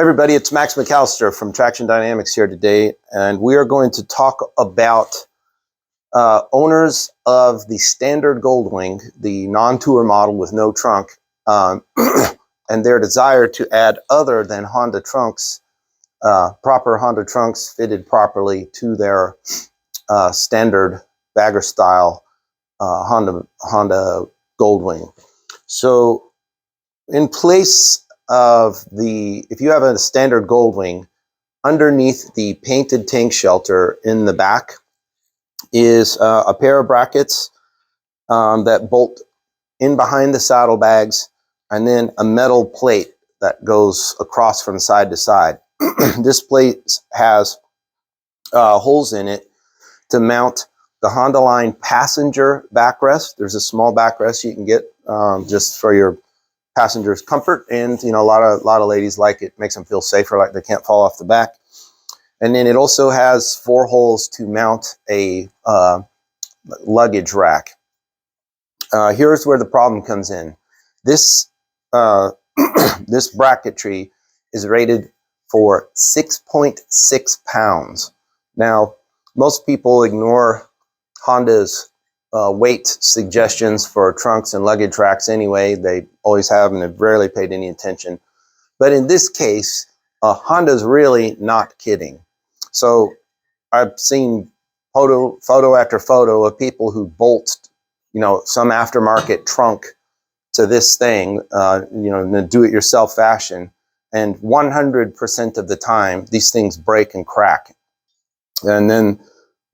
Everybody, it's Max McAllister from Traxxion Dynamics here today, and we are going to talk about owners of the standard Goldwing, the non-tour model with no trunk, and their desire to add other than Honda trunks, proper Honda trunks fitted properly to their standard bagger style Honda Goldwing. So in place of if you have a standard Goldwing, underneath the painted tank shelter in the back is a pair of brackets that bolt in behind the saddlebags, and then a metal plate that goes across from side to side. This plate has holes in it to mount the Honda line passenger backrest. There's a small backrest you can get just for your passengers' comfort, and a lot of ladies like it. Makes them feel safer, like they can't fall off the back. And then it also has 4 holes to mount a luggage rack. Here's where the problem comes in. This this bracketry is rated for 6.6 pounds. Now, most people ignore Honda's weight suggestions for trunks and luggage racks anyway. They always have, and have rarely paid any attention. But in this case, Honda's really not kidding. So I've seen photo after photo of people who bolt, some aftermarket trunk to this thing, in a do-it-yourself fashion, and 100% of the time these things break and crack. And then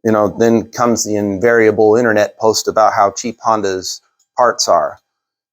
then comes the invariable internet post about how cheap Honda's parts are.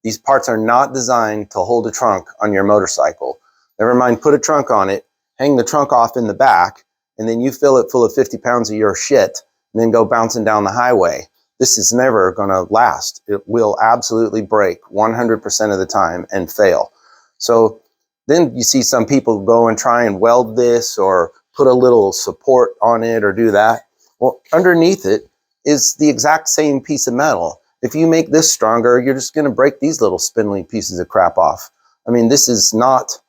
These parts are not designed to hold a trunk on your motorcycle. Never mind, put a trunk on it, hang the trunk off in the back, and then you fill it full of 50 pounds of your shit, and then go bouncing down the highway. This is never going to last. It will absolutely break 100% of the time and fail. So then you see some people go and try and weld this or put a little support on it or do that. Well, underneath it is the exact same piece of metal. If you make this stronger, you're just going to break these little spindly pieces of crap off. I mean, this is not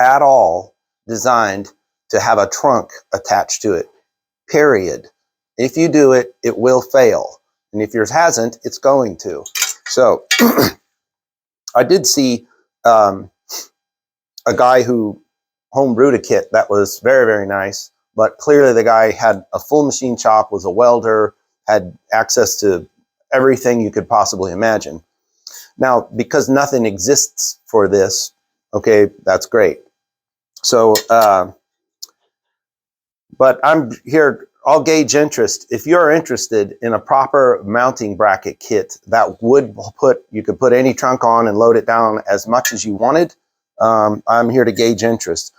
at all designed to have a trunk attached to it, period. If you do it, it will fail. And if yours hasn't, it's going to. So I did see a guy who homebrewed a kit that was very, very nice. But clearly the guy had a full machine shop, was a welder, had access to everything you could possibly imagine. Now, because nothing exists for this, okay, that's great. So, but I'm here, I'll gauge interest. If you're interested in a proper mounting bracket kit that would you could put any trunk on and load it down as much as you wanted, I'm here to gauge interest.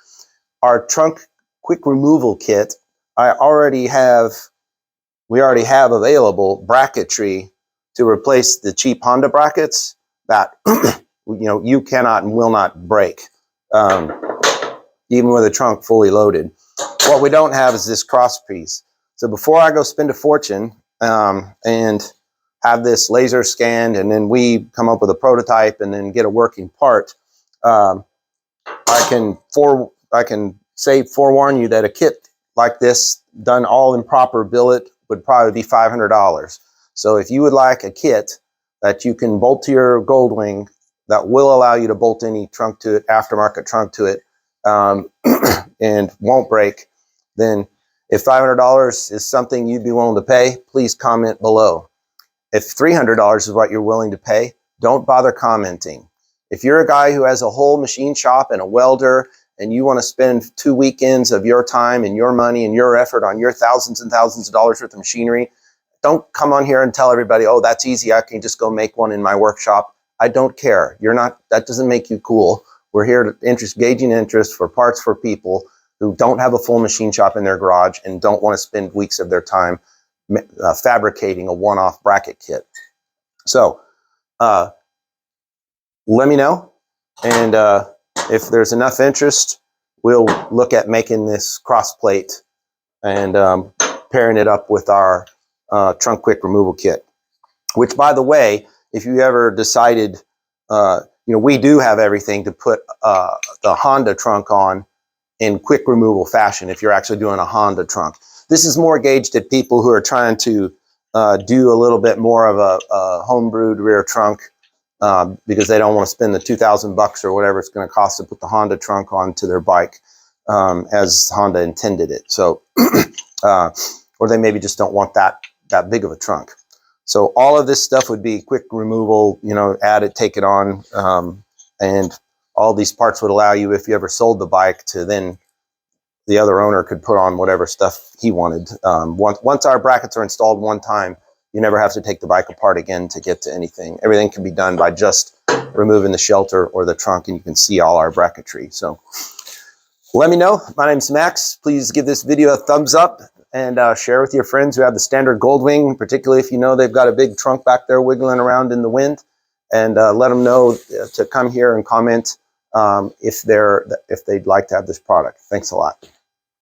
Our trunk quick removal kit, we already have available bracketry to replace the cheap Honda brackets that you cannot and will not break, even with a trunk fully loaded. What we don't have is this cross piece. So before I go spend a fortune and have this laser scanned, and then we come up with a prototype and then get a working part, I can forewarn you that a kit like this, done all in proper billet, would probably be $500. So if you would like a kit that you can bolt to your Goldwing that will allow you to bolt any trunk to it, aftermarket trunk to it, and won't break, then if $500 is something you'd be willing to pay, please comment below. If $300 is what you're willing to pay, don't bother commenting. If you're a guy who has a whole machine shop and a welder, and you want to spend 2 weekends of your time and your money and your effort on your thousands and thousands of dollars worth of machinery, don't come on here and tell everybody, oh, that's easy, I can just go make one in my workshop. I don't care. That doesn't make you cool. We're here to gauging interest for parts for people who don't have a full machine shop in their garage and don't want to spend weeks of their time fabricating a one-off bracket kit. So let me know, and if there's enough interest, we'll look at making this cross plate and pairing it up with our trunk quick removal kit. Which, by the way, if you ever decided you know, we do have everything to put the Honda trunk on in quick removal fashion if you're actually doing a Honda trunk. This is more gauged at people who are trying to do a little bit more of a homebrewed rear trunk because they don't want to spend the $2,000 or whatever it's going to cost to put the Honda trunk onto their bike as Honda intended it. So, or they maybe just don't want that big of a trunk. So all of this stuff would be quick removal, you know, add it, take it on, and all these parts would allow you, if you ever sold the bike, to then the other owner could put on whatever stuff he wanted. Once our brackets are installed one time, you never have to take the bike apart again to get to anything. Everything can be done by just removing the shelter or the trunk, and you can see all our bracketry. So let me know. My name's Max. Please give this video a thumbs up and share with your friends who have the standard Goldwing, particularly if you know they've got a big trunk back there wiggling around in the wind. And let them know to come here and comment if they'd like to have this product. Thanks a lot.